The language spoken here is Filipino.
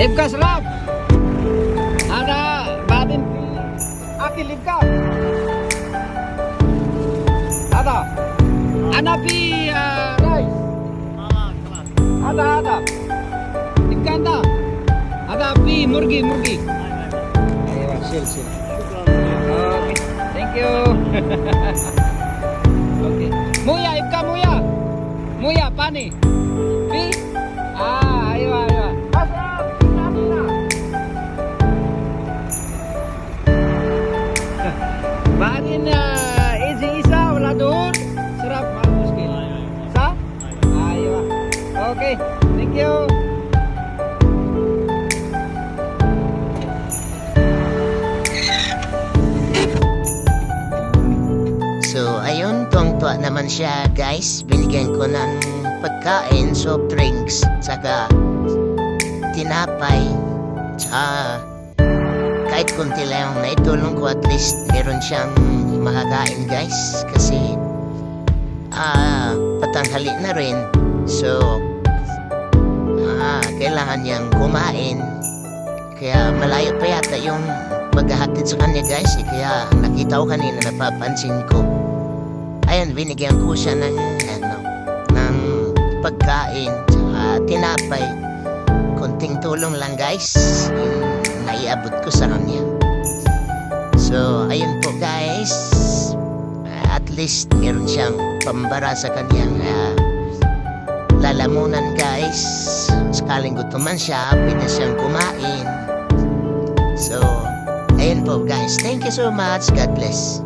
Libkas Rap. Ada badin aki libkas. Ada. Anapi rice. Ada. Ikan ada api murgi. Ayo, sil. Okay, thank you. Okay. Muya, ipka muya. Muya, pani. Pi? Ayo. Asap, pani na. Bahanin easy isa, wala doon. Sarap, muskil. Sa? Ayo. Okay, thank you. So ayun, tuwang-tuwa naman siya guys. Binigyan ko ng pagkain, soft drinks, saka tinapay. Tsaka kahit kunti lang yung naitulong ko, at least meron siyang makakain guys. Kasi patanghali na rin. So kailangan niyang kumain. Kaya malayo pa yata yung paghahatid sa kanya guys. Kaya nakita ko kanina, napapansin ko. Ayan, binigyan ko siya ng pagkain at tinapay. Konting tulong lang guys, yung naiabot ko sa kanya. So ayun po guys, at least meron siyang pambara sa kanyang lalamunan guys. Sakaling gutom man siya, pwede siyang kumain. So ayun po guys, thank you so much. God bless.